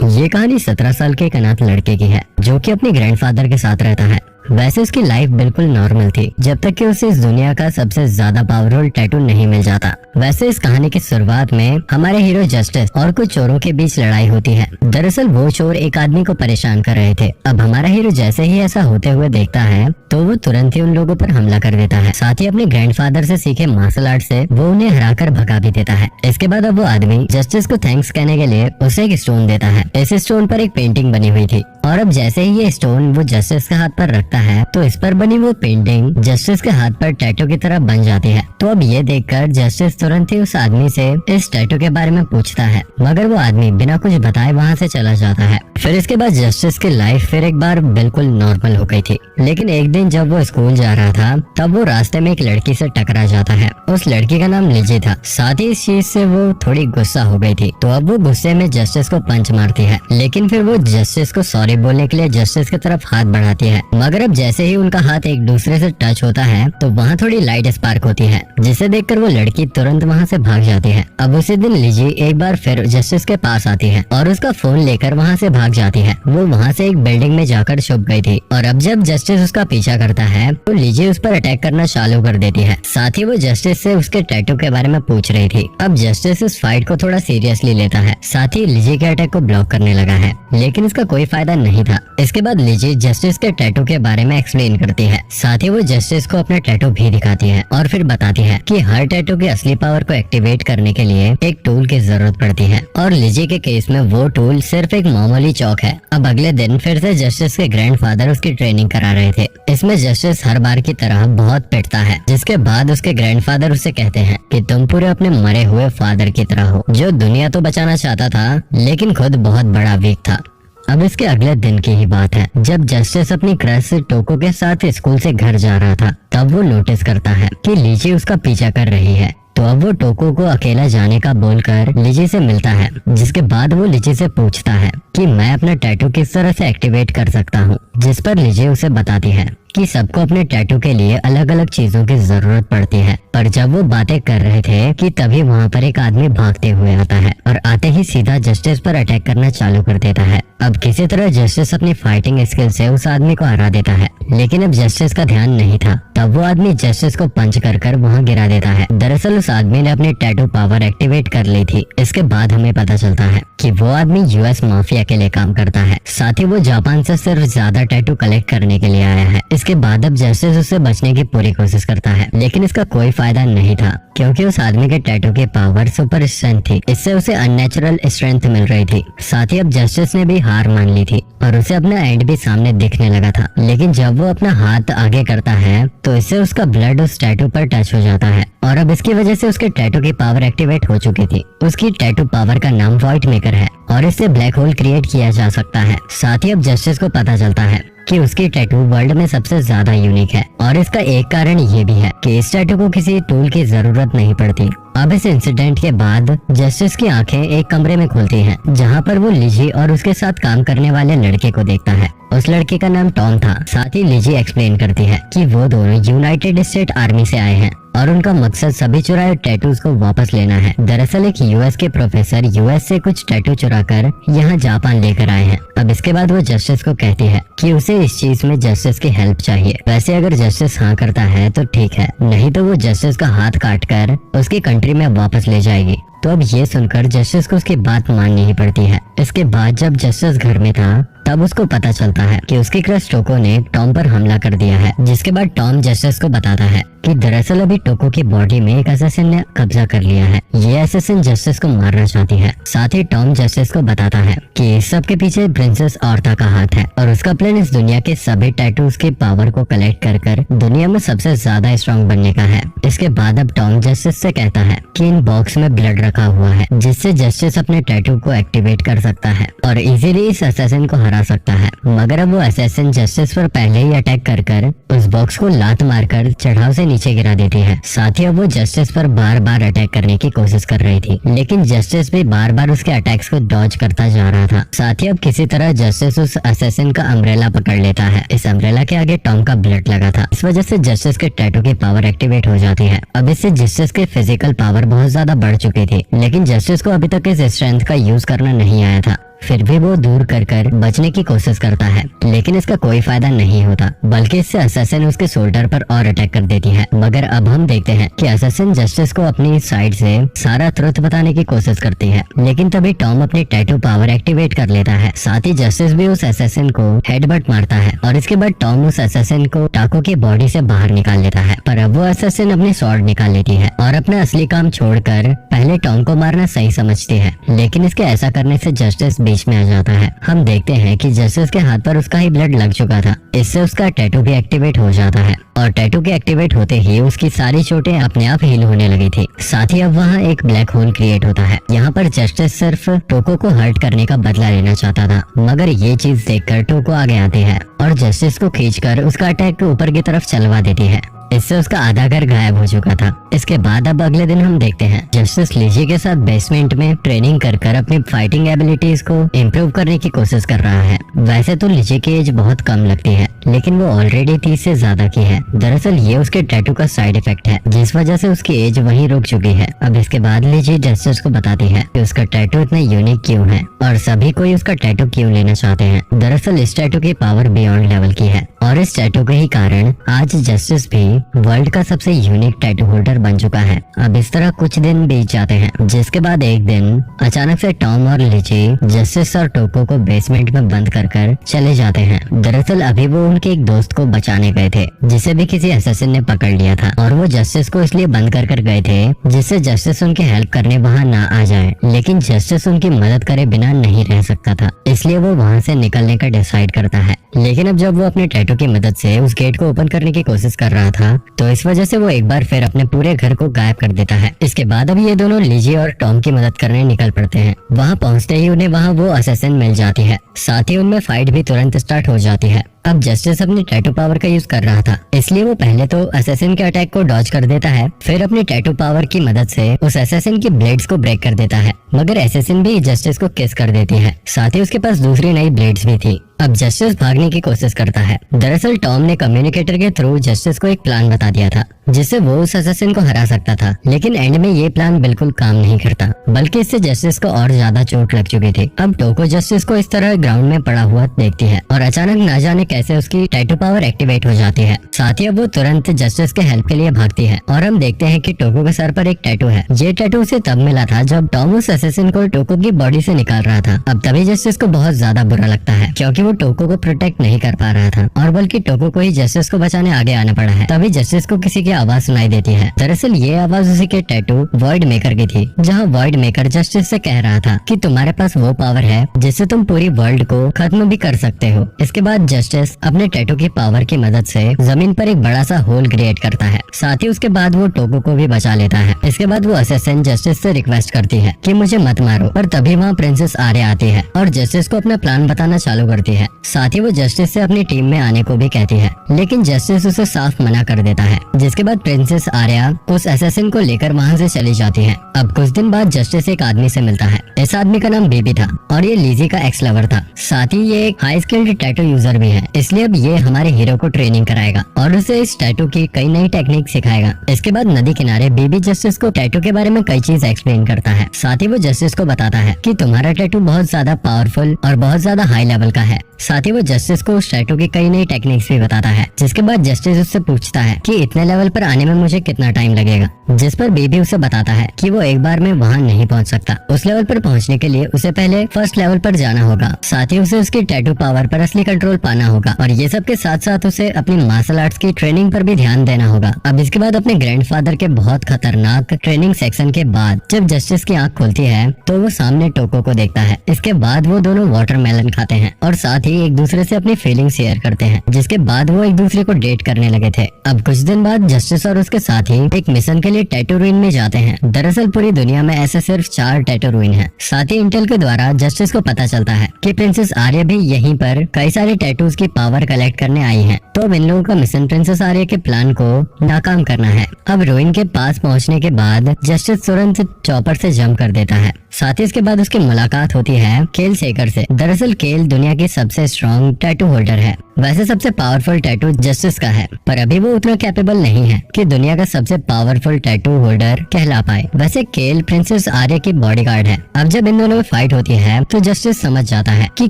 ये कहानी 17 साल के एक अनाथ लड़के की है जो कि अपने ग्रैंडफादर के साथ रहता है। वैसे उसकी लाइफ बिल्कुल नॉर्मल थी जब तक कि उसे इस दुनिया का सबसे ज्यादा पावरफुल टैटू नहीं मिल जाता। वैसे इस कहानी की शुरुआत में हमारे हीरो जस्टिस और कुछ चोरों के बीच लड़ाई होती है। दरअसल वो चोर एक आदमी को परेशान कर रहे थे। अब हमारा हीरो जैसे ही ऐसा होते हुए देखता है तो वो तुरंत ही उन लोगों पर हमला कर देता है। साथ ही अपने ग्रैंडफादर से सीखे मार्शल आर्ट से वो उन्हें हराकर भगा भी देता है। इसके बाद अब वो आदमी जस्टिस को थैंक्स कहने के लिए उसे एक स्टोन देता है। इस स्टोन पर एक पेंटिंग बनी हुई थी और अब जैसे ही ये स्टोन वो जस्टिस के हाथ पर रखता है तो इस पर बनी वो पेंटिंग जस्टिस के हाथ पर टैटू की तरह बन जाती है। तो अब ये देखकर जस्टिस तुरंत ही उस आदमी से इस टैटू के बारे में पूछता है, मगर वो आदमी बिना कुछ बताए वहाँ से चला जाता है। फिर इसके बाद जस्टिस की लाइफ फिर एक बार बिल्कुल नॉर्मल हो गई थी। लेकिन एक दिन जब वो स्कूल जा रहा था तब वो रास्ते में एक लड़की से टकरा जाता है। उस लड़की का नाम लिजी था। साथ ही इस चीज से वो थोड़ी गुस्सा हो गई थी। तो अब वो गुस्से में जस्टिस को पंच मारती है। लेकिन फिर वो जस्टिस को सॉरी बोलने के लिए जस्टिस की तरफ हाथ बढ़ाती है, मगर अब जैसे ही उनका हाथ एक दूसरे से टच होता है तो वहाँ थोड़ी लाइट स्पार्क होती है, जिसे देखकर वो लड़की तुरंत वहाँ से भाग जाती है। अब उसी दिन लिजी एक बार फिर जस्टिस के पास आती है और उसका फोन लेकर वहाँ से भाग जाती है। वो वहाँ से एक बिल्डिंग में जाकर छुप गई थी और अब जब जस्टिस उसका पीछा करता है तो लिजी उस पर अटैक करना चालू कर देती है। साथ ही वो जस्टिस से उसके टैटू के बारे में पूछ रही थी। अब जस्टिस इस फाइट को थोड़ा सीरियसली लेता है। साथ ही लिजी के अटैक को ब्लॉक करने लगा है, लेकिन इसका कोई फायदा नहीं था। इसके बाद लिजी जस्टिस के टैटू के बारे में एक्सप्लेन करती है। साथ ही वो जस्टिस को अपना टैटू भी दिखाती है और फिर बताती है कि हर टैटू की असली पावर को एक्टिवेट करने के लिए एक टूल की जरूरत पड़ती है और लिजी के केस में वो टूल सिर्फ एक मामूली चौक है। अब अगले दिन फिर से जस्टिस के ग्रैंडफादर उसकी ट्रेनिंग करा रहे थे। इसमें जस्टिस हर बार की तरह बहुत पिटता है, जिसके बाद उसके ग्रैंडफादर उसे कहते हैं कि तुम पूरे अपने मरे हुए फादर की तरह हो, जो दुनिया तो बचाना चाहता था लेकिन खुद बहुत बड़ा वीक था। अब इसके अगले दिन की ही बात है जब जस्टिस अपनी क्रश टोको के साथ स्कूल से घर जा रहा था। तब वो नोटिस करता है कि लिजी उसका पीछा कर रही है। तो अब वो टोको को अकेला जाने का बोलकर लिजी से मिलता है, जिसके बाद वो लिजी से पूछता है कि मैं अपना टैटू किस तरह से एक्टिवेट कर सकता हूँ, जिस पर लिजी उसे बताती है कि सबको अपने टैटू के लिए अलग अलग चीजों की जरूरत पड़ती है। पर जब वो बातें कर रहे थे कि तभी वहाँ पर एक आदमी भागते हुए आता है और आते ही सीधा जस्टिस पर अटैक करना चालू कर देता है। अब किसी तरह जस्टिस अपनी फाइटिंग स्किल से उस आदमी को हरा देता है, लेकिन अब जस्टिस का ध्यान नहीं था। तब वो आदमी जस्टिस को पंच कर वहाँ गिरा देता है। दरअसल उस आदमी ने अपनी टैटू पावर एक्टिवेट कर ली थी। इसके बाद हमें पता चलता है कि वो आदमी यूएस माफिया के लिए काम करता है। साथ ही वो जापान से सिर्फ ज्यादा टैटू कलेक्ट करने के लिए आया है। इसके बाद अब जस्टिस उससे बचने की पूरी कोशिश करता है, लेकिन इसका कोई फायदा नहीं था क्योंकि उस आदमी के टैटू की पावर सुपर स्ट्रेंथ थी। इससे उसे अननेचुरल स्ट्रेंथ मिल रही थी। साथ ही अब जस्टिस ने भी हार मान ली थी और उसे अपना एंड भी सामने दिखने लगा था। लेकिन जब वो अपना हाथ आगे करता है तो इससे उसका ब्लड उस टैटू पर टच हो जाता है और अब इसकी वजह से उसके टैटू की पावर एक्टिवेट हो चुकी थी। उसकी टैटू पावर का नाम व्हाइट मेकर है और इससे ब्लैक होल क्रिएट किया जा सकता है। साथ ही अब जस्टिस को पता चलता है कि उसकी टैटू वर्ल्ड में सबसे ज्यादा यूनिक है और इसका एक कारण ये भी है कि इस टैटू को किसी टूल की जरूरत नहीं पड़ती। अब इस इंसिडेंट के बाद जस्टिस की आंखें एक कमरे में खुलती हैं, जहां पर वो लिजी और उसके साथ काम करने वाले लड़के को देखता है। उस लड़के का नाम टॉम था। साथ ही लिजी एक्सप्लेन करती है कि वो दोनों यूनाइटेड स्टेट आर्मी से आए हैं और उनका मकसद सभी चुराए टैटूज को वापस लेना है। दरअसल एक यूएस के प्रोफेसर यूएस से कुछ टैटू चुराकर यहाँ जापान लेकर आए हैं। अब इसके बाद वो जस्टिस को कहती है कि उसे इस चीज में जस्टिस की हेल्प चाहिए। वैसे अगर जस्टिस हाँ करता है तो ठीक है, नहीं तो वो जस्टिस का हाथ काट कर उसकी कंट्री में वापस ले जाएगी। तो अब ये सुनकर जस्टिस को उसकी बात माननी ही पड़ती है। इसके बाद जब जस्टिस घर में था तब उसको पता चलता है कि उसकी क्रश टोको ने टॉम पर हमला कर दिया है, जिसके बाद टॉम जस्टिस को बताता है कि दरअसल अभी टोको की बॉडी में एक असैसिन ने कब्जा कर लिया है। ये असैसिन जस्टिस को मारना चाहती है। साथ ही टॉम जस्टिस को बताता है कि इस सब के पीछे प्रिंसेस ऑर्था का हाथ है और उसका प्लान इस दुनिया के सभी टैटूज की पावर को कलेक्ट कर दुनिया में सबसे ज्यादा स्ट्रॉन्ग बनने का है। इसके बाद अब टॉम जस्टिस से कहता है कि इन बॉक्स में ब्लड रखा हुआ है, जिससे जस्टिस अपने टैटू को एक्टिवेट कर सकता है और इजीली इस असैसिन को हरा सकता है। मगर अब वो असैसिन जस्टिस पर पहले ही अटैक कर उस बॉक्स को लात मारकर चढ़ाव से नीचे गिरा देती है। साथ ही अब वो जस्टिस पर बार बार अटैक करने की कोशिश कर रही थी, लेकिन जस्टिस भी बार बार उसके अटैक्स को डॉज करता जा रहा था। साथ ही अब किसी तरह जस्टिस उस असैसिन का अम्ब्रेला पकड़ लेता है। इस अम्ब्रेला के आगे टॉम का ब्लड लगा था। इस वजह से जस्टिस के टैटू की पावर एक्टिवेट हो जाती है। अब इससे जस्टिस की फिजिकल पावर बहुत ज्यादा बढ़ चुकी थी, लेकिन जस्टिस को अभी तक इस स्ट्रेंथ का यूज करना नहीं आया था। फिर भी वो दूर कर बचने की कोशिश करता है, लेकिन इसका कोई फायदा नहीं होता, बल्कि इससे असैसिन उसके शोल्डर पर और अटैक कर देती है। मगर अब हम देखते हैं कि असैसिन जस्टिस को अपनी साइड से सारा ट्रुथ बताने की कोशिश करती है, लेकिन तभी टॉम अपनी टैटू पावर एक्टिवेट कर लेता है। साथ ही जस्टिस भी उस असैसिन को हेडबट मारता है और इसके बाद टॉम उस असैसिन को टाको की बॉडी से बाहर निकाल लेता है। पर अब वो असैसिन अपनी स्वॉर्ड निकाल लेती है और अपना असली काम छोड़कर पहले टॉम को मारना सही समझती है, लेकिन इसके ऐसा करने से जस्टिस बीच में आ जाता है। हम देखते हैं कि जस्टिस के हाथ पर उसका ही ब्लड लग चुका था, इससे उसका टैटू भी एक्टिवेट हो जाता है और टैटू के एक्टिवेट होते ही उसकी सारी चोटें अपने आप हील होने लगी थी। साथ ही अब वहाँ एक ब्लैक होल क्रिएट होता है। यहाँ पर जस्टिस सिर्फ टोको को हर्ट करने का बदला लेना चाहता था, मगर ये चीज देखकर टोको आगे आती है और जस्टिस को खींचकर उसका अटैक ऊपर की तरफ चलवा देती है। इससे उसका आधा घर गायब हो चुका था। इसके बाद अब अगले दिन हम देखते हैं जस्टिस लिजी के साथ बेसमेंट में ट्रेनिंग कर अपनी फाइटिंग एबिलिटीज को इम्प्रूव करने की कोशिश कर रहा है। वैसे तो लिजी की एज बहुत कम लगती है, लेकिन वो ऑलरेडी 30 से ज्यादा की है। दरअसल ये उसके टैटू का साइड इफेक्ट है, जिस वजह से उसकी एज वहीं रुक चुकी है। अब इसके बाद लिजी जस्टिस को बताती है कि उसका टैटू इतना यूनिक क्यों है और सभी कोई उसका टैटू क्यों लेना चाहते हैं। दरअसल इस टैटू की पावर बियॉन्ड लेवल की है और इस टैटू के ही कारण आज जस्टिस भी वर्ल्ड का सबसे यूनिक टैटू होल्डर बन चुका है। अब इस तरह कुछ दिन बीत जाते हैं, जिसके बाद एक दिन अचानक से टॉम और लिजी जस्टिस और टोको को बेसमेंट में बंद कर चले जाते हैं। दरअसल अभी वो उनके एक दोस्त को बचाने गए थे, जिसे भी किसी असैसिन ने पकड़ लिया था और वो जस्टिस को इसलिए बंद कर गए थे जिससे जस्टिस उनकी हेल्प करने वहाँ ना आ जाए। लेकिन जस्टिस उनकी मदद करे बिना नहीं रह सकता था, इसलिए वो वहाँ से निकलने का डिसाइड करता है। लेकिन अब जब वो अपने टैटू की मदद से उस गेट को ओपन करने की कोशिश कर रहा था, तो इस वजह से वो एक बार फिर अपने पूरे घर को गायब कर देता है। इसके बाद अब ये दोनों लिजी और टॉम की मदद करने निकल पड़ते हैं। वहाँ पहुँचते ही उन्हें वहाँ वो असैसिन मिल जाती है, साथ ही उनमें फाइट भी तुरंत स्टार्ट हो जाती है। अब जस्टिस अपनी टैटू पावर का यूज कर रहा था, इसलिए वो पहले तो असैसिन के अटैक को डॉज कर देता है, फिर अपनी टैटू पावर की मदद से उस असैसिन की ब्लेड्स को ब्रेक कर देता है। मगर असैसिन भी जस्टिस को किस कर देती है, साथ ही उसके पास दूसरी नई ब्लेड्स भी थी। अब जस्टिस भागने की कोशिश करता है। दरअसल टॉम ने कम्युनिकेटर के थ्रू जस्टिस को एक प्लान बता दिया था, जिससे वो उस असैसिन को हरा सकता था, लेकिन एंड में ये प्लान बिल्कुल काम नहीं करता, बल्कि इससे जस्टिस को और ज्यादा चोट लग चुकी थी। अब टोको जस्टिस को इस तरह ग्राउंड में पड़ा हुआ देखती है और अचानक ना जाने कैसे उसकी टैटू पावर एक्टिवेट हो जाती है। साथ ही अब वो तुरंत जस्टिस के हेल्प के लिए भागती है और हम देखते हैं कि टोको के सर पर एक टैटू है। ये टैटू उसे तब मिला था जब टॉम उस असैसिन को टोको की बॉडी से निकाल रहा था। अब तभी जस्टिस को बहुत ज्यादा बुरा लगता है, क्योंकि वो टोको को प्रोटेक्ट नहीं कर पा रहा था और बल्कि टोको को ही जस्टिस को बचाने आगे आना पड़ा है। तभी जस्टिस को किसी की आवाज सुनाई देती है। दरअसल ये आवाज उसी के टैटू वॉइड मेकर की थी, जहाँ वॉइड मेकर जस्टिस से कह रहा था कि तुम्हारे पास वो पावर है जिससे तुम पूरी वर्ल्ड को खत्म भी कर सकते हो। इसके बाद जस्टिस अपने टैटू की पावर की मदद से जमीन पर एक बड़ा सा होल क्रिएट करता है। साथ ही उसके बाद वो टोको को भी बचा लेता है। इसके बाद वो असैसिन जस्टिस से रिक्वेस्ट करती है कि मुझे मत मारो, पर तभी वहाँ प्रिंसेस आर्या आती है और जस्टिस को अपना प्लान बताना चालू करती है। साथ ही वो जस्टिस से अपनी टीम में आने को भी कहती है, लेकिन जस्टिस उसे साफ मना कर देता है। जिसके बाद प्रिंसेस आर्या उस असैसिन को लेकर वहाँ से चली जाती है। अब कुछ दिन बाद जस्टिस एक आदमी से मिलता है। इस आदमी का नाम बेबी था और ये लिजी का एक्स लवर था। साथ ही ये एक हाई स्किल्ड टैटू यूजर भी है, इसलिए अब ये हमारे हीरो को ट्रेनिंग कराएगा और उसे इस टैटू की कई नई टेक्निक सिखाएगा। इसके बाद नदी किनारे बेबी जस्टिस को टैटू के बारे में कई चीज एक्सप्लेन करता है। साथ ही वो जस्टिस को बताता है कि तुम्हारा टैटू बहुत ज्यादा पावरफुल और बहुत ज्यादा हाई लेवल का है। साथ ही वो जस्टिस को उस टैटू की कई नई टेक्निक्स भी बताता है। जिसके बाद जस्टिस उससे पूछता है कि इतने लेवल पर आने में मुझे कितना टाइम लगेगा, जिस पर बेबी उसे बताता है कि वो एक बार में वहाँ नहीं पहुँच सकता। उस लेवल पर पहुँचने के लिए उसे पहले फर्स्ट लेवल पर जाना होगा। साथ ही उसे उसकी टैटू पावर पर असली कंट्रोल पाना होगा और ये सब के साथ साथ उसे अपनी मार्शल आर्ट्स की ट्रेनिंग पर भी ध्यान देना होगा। अब इसके बाद अपने ग्रैंडफादर के बहुत खतरनाक ट्रेनिंग सेक्शन के बाद जब जस्टिस की आंख खुलती है तो वो सामने टोको को देखता है। इसके बाद वो दोनों वाटरमेलन खाते हैं और साथ ही एक दूसरे से अपनी फीलिंग शेयर करते हैं, जिसके बाद वो एक दूसरे को डेट करने लगे थे। अब कुछ दिन बाद जस्टिस और उसके साथी एक मिशन के लिए टैटू रूइन में जाते हैं। दरअसल पूरी दुनिया में ऐसे सिर्फ 4 टैटू रूइन हैं। साथ ही इंटेल के द्वारा जस्टिस को पता चलता है कि प्रिंसेस आर्या भी यहीं पर कई सारे टैटूज की पावर कलेक्ट करने आई है। तो अब इन लोगों का मिशन प्रिंसेस आर्या के प्लान को नाकाम करना है। अब रूइन के पास पहुंचने के बाद जस्टिस तुरंत चॉपर से जंप कर देता है। साथ ही इसके बाद उसकी मुलाकात होती है केल सेकर से। दरअसल केल दुनिया की सबसे स्ट्रॉन्ग टैटू होल्डर है। वैसे सबसे पावरफुल टैटू जस्टिस का है, पर अभी वो उतना कैपेबल नहीं है कि दुनिया का सबसे पावरफुल टैटू होल्डर कहला पाए। वैसे केल प्रिंसेस आर्या की बॉडीगार्ड है। अब जब इन दोनों में फाइट होती है तो जस्टिस समझ जाता है कि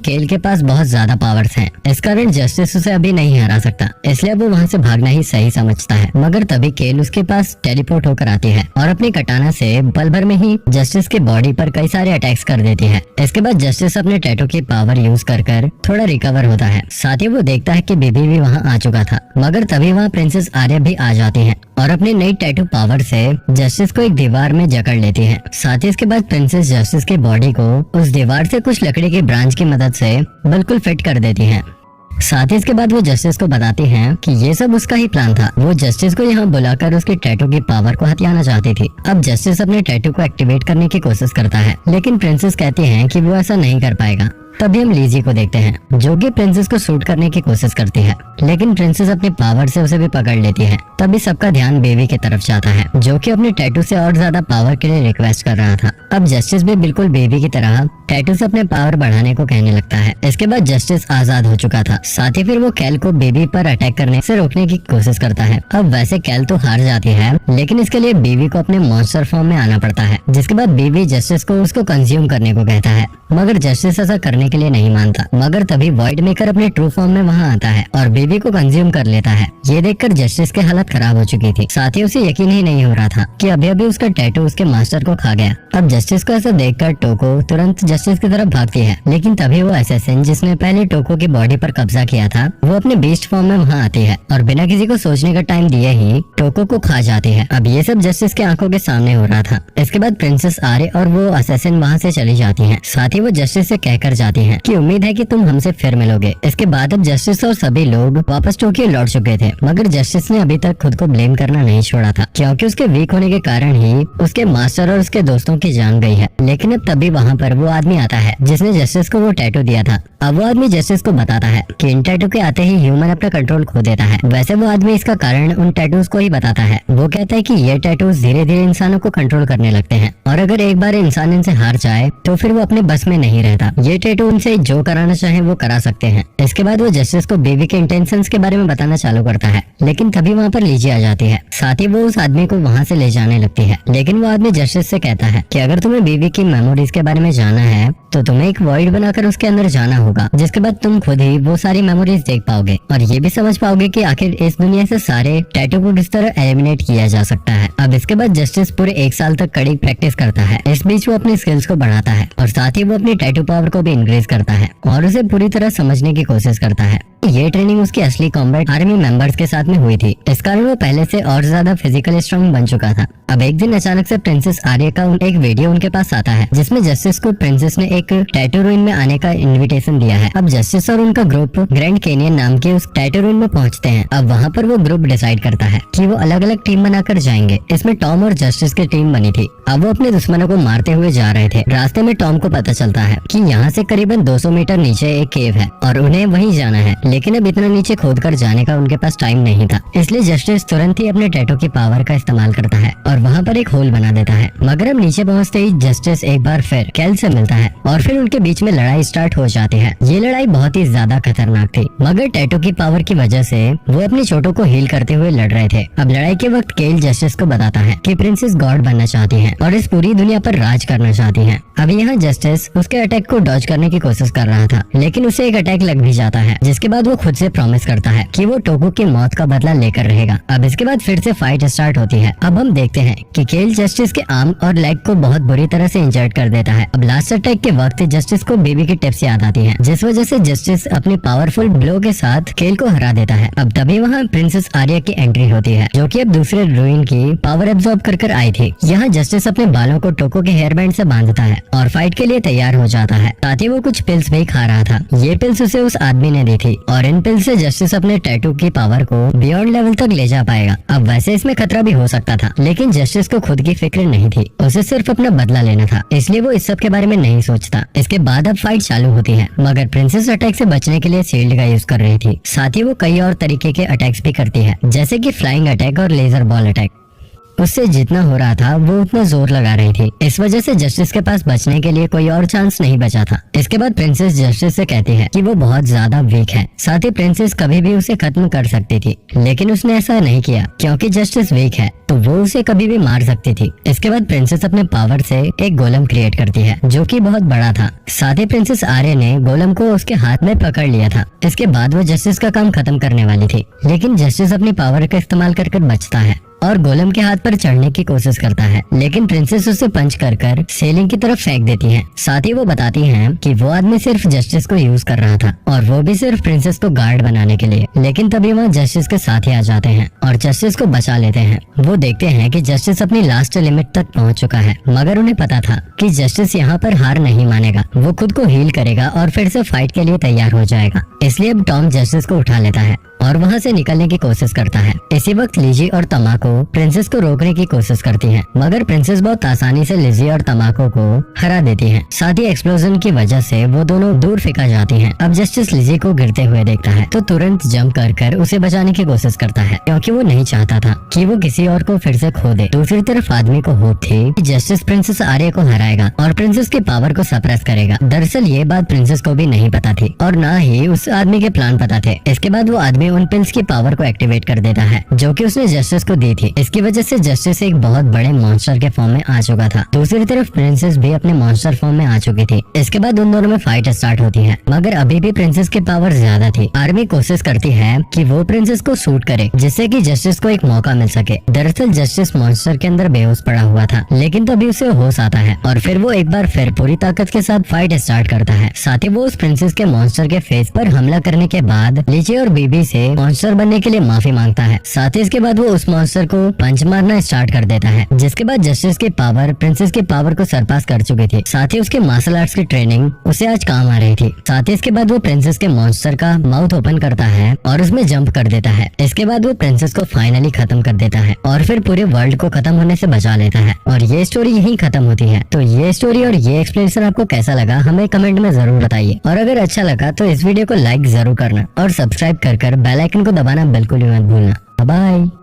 केल के पास बहुत ज्यादा पावर्स हैं। इस कारण जस्टिस उसे अभी नहीं हरा सकता, इसलिए वो वहाँ से भागना ही सही समझता है। मगर तभी केल उसके पास टेलीपोर्ट होकर आती है और अपनी कटाना से पल भर में ही जस्टिस की बॉडी पर कई सारे अटैक्स कर देती है। इसके बाद जस्टिस अपने टैटू की पावर यूज कर थोड़ा रिकवर होता है। साथ ही वो देखता है कि बेबी भी वहाँ आ चुका था। मगर तभी वहाँ प्रिंसेस आर्या भी आ जाती है और अपनी नई टैटू पावर से जस्टिस को एक दीवार में जकड़ लेती है। साथ ही इसके बाद प्रिंसेस जस्टिस की बॉडी को उस दीवार से कुछ लकड़ी की ब्रांच की मदद से बिल्कुल फिट कर देती है। साथ ही इसके बाद वो जस्टिस को बताती हैं कि ये सब उसका ही प्लान था। वो जस्टिस को यहाँ बुलाकर उसके टैटू की पावर को हथियाना चाहती थी। अब जस्टिस अपने टैटू को एक्टिवेट करने की कोशिश करता है, लेकिन प्रिंसेस कहती हैं कि वो ऐसा नहीं कर पाएगा। तभी हम लीजी को देखते हैं जो कि प्रिंसेस को शूट करने की कोशिश करती है, लेकिन प्रिंसेस अपनी पावर से उसे भी पकड़ लेती है। तभी सबका ध्यान बेबी की तरफ जाता है जो कि अपने टैटू से और ज्यादा पावर के लिए रिक्वेस्ट कर रहा था। अब जस्टिस भी बिल्कुल बेबी की तरह टैटू से अपने पावर बढ़ाने को कहने लगता है। इसके बाद जस्टिस आजाद हो चुका था। साथ ही फिर वो कैल को बेबी पर अटैक करने से रोकने की कोशिश करता है। अब वैसे कैल तो हार जाती है, लेकिन इसके लिए बेबी को अपने मॉन्स्टर फॉर्म में आना पड़ता है। जिसके बाद बेबी जस्टिस को उसको कंज्यूम करने को कहता है, मगर जस्टिस ऐसा करने के लिए नहीं मानता। मगर तभी वॉइड मेकर अपने ट्रू फॉर्म में वहाँ आता है और बेबी को कंज्यूम कर लेता है। ये देखकर जस्टिस की हालत खराब हो चुकी थी। साथ ही उसे यकीन ही नहीं हो रहा था कि अभी अभी उसका टैटू उसके मास्टर को खा गया। अब जस्टिस को ऐसा देखकर टोको तुरंत जस्टिस की तरफ भागती है, लेकिन तभी वो असैसिन जिसने पहले टोको की बॉडी पर कब्जा किया था वो अपने बीस्ट फॉर्म में वहाँ आती है और बिना किसी को सोचने का टाइम दिए ही टोको को खा जाती है। अब ये सब जस्टिस के आंखों के सामने हो रहा था। इसके बाद प्रिंसेस आर्या और वो असैसिन वहाँ से चली जाती है। साथ ही वो जस्टिस से कहकर जाती है कि उम्मीद है कि तुम हमसे फिर मिलोगे। इसके बाद अब जस्टिस और सभी लोग वापस टोक्यो लौट चुके थे, मगर जस्टिस ने अभी तक खुद को ब्लेम करना नहीं छोड़ा था, क्योंकि उसके वीक होने के कारण ही उसके मास्टर और उसके दोस्तों की जान गई है। लेकिन अब तभी वहाँ पर वो आदमी आता है जिसने जस्टिस को वो टैटू दिया था। अब वो आदमी जस्टिस को बताता है कि इन टैटू के आते ही ह्यूमन अपना कंट्रोल खो देता है। वैसे वो आदमी इसका कारण उन टैटूज को ही बताता है। वो कहता है कि ये टैटूज धीरे धीरे इंसानों को कंट्रोल करने लगते हैं और अगर एक बार इंसान इनसे हार जाए तो फिर वो अपने बस में नहीं रहता। ये टैटू उनसे जो कराना चाहे वो करा सकते हैं। इसके बाद वो जस्टिस को बेबी के इंटेंशंस के बारे में बताना चालू करता है, लेकिन तभी वहाँ पर लीजी आ जाती है। साथ ही वो उस आदमी को वहाँ से ले जाने लगती है, लेकिन वो आदमी जस्टिस से कहता है कि अगर तुम्हें बेबी की मेमोरीज के बारे में जाना है तो तुम्हें एक वॉइड बनाकर उसके अंदर जाना होगा, जिसके बाद तुम खुद ही वो सारी मेमोरीज देख पाओगे और ये भी समझ पाओगे कि आखिर इस दुनिया से सारे टैटू को किस तरह एलिमिनेट किया जा सकता है। अब इसके बाद जस्टिस पूरे 1 साल तक कड़ी प्रैक्टिस करता है। इस बीच वो अपनी स्किल्स को बढ़ाता है और साथ ही वो अपनी टैटू पावर को भी इंक्रीज करता है और उसे पूरी तरह समझने की कोशिश करता है। ये ट्रेनिंग उसकी असली कॉम्बैट आर्मी मेंबर्स के साथ में हुई थी। इस कारण वो पहले से और ज्यादा फिजिकली स्ट्रांग बन चुका था। अब एक दिन अचानक से प्रिंसेस आर्या का एक वीडियो उनके पास आता है जिसमें जस्टिस को प्रिंसेस ने एक टैटू रूइन में आने का इनविटेशन दिया है। अब जस्टिस और उनका ग्रुप ग्रैंड कैनियन नाम के उस टैटू रूइन में पहुंचते हैं। अब वहाँ पर वो ग्रुप डिसाइड करता है कि वो अलग अलग टीम बनाकर जाएंगे। इसमें टॉम और जस्टिस की टीम बनी थी। अब वो अपने दुश्मनों को मारते हुए जा रहे थे। रास्ते में टॉम को पता चलता है कि यहाँ से करीबन 200 मीटर नीचे एक केव है और उन्हें वहीं जाना है, लेकिन अब इतना नीचे खोदकर जाने का उनके पास टाइम नहीं था। इसलिए जस्टिस तुरंत ही अपने टैटू की पावर का इस्तेमाल करता है और वहाँ पर एक होल बना देता है। मगर अब नीचे पहुँचते ही जस्टिस एक बार फिर कैल से मिलता है और फिर उनके बीच में लड़ाई स्टार्ट हो जाती है। ये लड़ाई बहुत ही ज्यादा खतरनाक थी, मगर टैटू की पावर की वजह से वो अपनी चोटों को हील करते हुए लड़ रहे थे। अब लड़ाई के वक्त केल जस्टिस को बताता है कि प्रिंसेस गॉड बनना चाहती है और इस पूरी दुनिया पर राज करना चाहती है। अभी यहाँ जस्टिस उसके अटैक को डॉज करने की कोशिश कर रहा था, लेकिन उसे एक अटैक लग भी जाता है, जिसके बाद वो खुद से प्रॉमिस करता है कि वो टोको की मौत का बदला लेकर रहेगा। अब इसके बाद फिर से फाइट स्टार्ट होती है। अब हम देखते हैं कि केल जस्टिस के आर्म और लेग को बहुत बुरी तरह से इंजर्ड कर देता है। अब लास्ट अटैक के वक्त जस्टिस को बेबी की टिप्स याद आती है, जिस वजह से जस्टिस अपनी पावरफुल ब्लो के साथ केल को हरा देता है। अब तभी वहाँ प्रिंसेस आर्या की एंट्री होती है, जो कि अब दूसरे रूइन की पावर एब्जॉर्ब कर आई थी। यहाँ जस्टिस अपने बालों को टोको के हेयर बैंड से बांधता है और फाइट के लिए तैयार हो जाता है। साथ ही वो कुछ पिल्स भी खा रहा था। ये पिल्स उसे उस आदमी ने दी थी और इन पिल्स से जस्टिस अपने टैटू की पावर को बियॉन्ड लेवल तक ले जा पाएगा। अब वैसे इसमें खतरा भी हो सकता था, लेकिन जस्टिस को खुद की फिक्र नहीं थी, उसे सिर्फ अपना बदला लेना था, इसलिए वो इस सब के बारे में नहीं सोचता। इसके बाद अब फाइट चालू होती है, मगर प्रिंसेस अटैक से बचने के लिए शील्ड का यूज कर रही थी। साथ ही वो कई और तरीके के अटैक्स भी करती है, जैसे कि फ्लाइंग अटैक और लेजर बॉल अटैक। उससे जितना हो रहा था वो उतना जोर लगा रही थी। इस वजह से जस्टिस के पास बचने के लिए कोई और चांस नहीं बचा था। इसके बाद प्रिंसेस जस्टिस से कहती है कि वो बहुत ज्यादा वीक है, साथ ही प्रिंसेस कभी भी उसे खत्म कर सकती थी, लेकिन उसने ऐसा नहीं किया क्योंकि जस्टिस वीक है तो वो उसे कभी भी मार सकती थी। इसके बाद प्रिंसेस अपने पावर से एक गोलम क्रिएट करती है जो कि बहुत बड़ा था। साथ ही प्रिंसेस आर्या ने गोलम को उसके हाथ में पकड़ लिया था। इसके बाद वो जस्टिस का काम खत्म करने वाली थी, लेकिन जस्टिस अपनी पावर का इस्तेमाल कर बचता है और गोलम के हाथ पर चढ़ने की कोशिश करता है, लेकिन प्रिंसेस उसे पंच कर सेलिंग की तरफ फेंक देती है। साथ ही वो बताती हैं कि वो आदमी सिर्फ जस्टिस को यूज कर रहा था और वो भी सिर्फ प्रिंसेस को गार्ड बनाने के लिए। लेकिन तभी वहाँ जस्टिस के साथ ही आ जाते हैं और जस्टिस को बचा लेते हैं। वो देखते हैं कि जस्टिस अपनी लास्ट लिमिट तक पहुँच चुका है, मगर उन्हें पता था कि जस्टिस यहाँ पर हार नहीं मानेगा। वो खुद को हील करेगा और फिर से फाइट के लिए तैयार हो जाएगा। इसलिए अब टॉम जस्टिस को उठा लेता है और वहाँ से निकलने की कोशिश करता है। इसी वक्त लिजी और तमाको प्रिंसेस को रोकने की कोशिश करती हैं, मगर प्रिंसेस बहुत आसानी से लिजी और तमाको को हरा देती हैं। साथ ही एक्सप्लोजन की वजह से वो दोनों दूर फेंका जाती हैं। अब जस्टिस लिजी को गिरते हुए देखता है तो तुरंत जंप कर उसे बचाने की कोशिश करता है, क्योंकि वो नहीं चाहता था कि वो किसी और को फिर से खो दे। दूसरी तरफ आदमी को होप थी कि जस्टिस प्रिंसेस आर्या को हराएगा और प्रिंसेस की पावर को सप्रेस करेगा। दरअसल ये बात प्रिंसेस को भी नहीं पता थी और न ही उस आदमी के प्लान पता थे। इसके बाद वो आदमी उन पिल्स की पावर को एक्टिवेट कर देता है जो कि उसने जस्टिस को दी थी। इसकी वजह से जस्टिस एक बहुत बड़े मॉन्स्टर के फॉर्म में आ चुका था। दूसरी तरफ प्रिंसेस भी अपने मॉन्स्टर फॉर्म में आ चुकी थी। इसके बाद उन दोनों में फाइट स्टार्ट होती है, मगर अभी भी प्रिंसेस की पावर ज्यादा थी। आर्मी कोशिश करती है कि वो प्रिंसेस को शूट करे जिससे कि जस्टिस को एक मौका मिल सके। दरअसल जस्टिस मॉन्स्टर के अंदर बेहोश पड़ा हुआ था, लेकिन तभी उसे होश आता है और फिर वो एक बार फिर पूरी ताकत के साथ फाइट स्टार्ट करता है। साथ ही वो उस प्रिंसेस के मॉन्स्टर के फेस पर हमला करने के बाद लीची और बीबी से मॉन्स्टर बनने के लिए माफी मांगता है। साथ ही इसके बाद वो उस मॉन्स्टर को पंच मारना स्टार्ट कर देता है, जिसके बाद जस्टिस की पावर प्रिंसेस की पावर को सरपास कर चुकी थी। साथ ही उसके मार्शल आर्ट्स की ट्रेनिंग उसे आज काम आ रही थी। साथ ही इसके बाद वो प्रिंसेस के मॉन्स्टर का माउथ ओपन करता है और उसमें जंप कर देता है। इसके बाद वो प्रिंसेस को फाइनली खत्म कर देता है और फिर पूरे वर्ल्ड को खत्म होने से बचा लेता है और ये स्टोरी यहीं खत्म होती है। तो ये स्टोरी और ये एक्सप्लेनेशन आपको कैसा लगा हमें कमेंट में जरूर बताइए, और अगर अच्छा लगा तो इस वीडियो को लाइक जरूर करना और सब्सक्राइब कर बेल आइकन को दबाना बिल्कुल भी मत भूलना। बाय।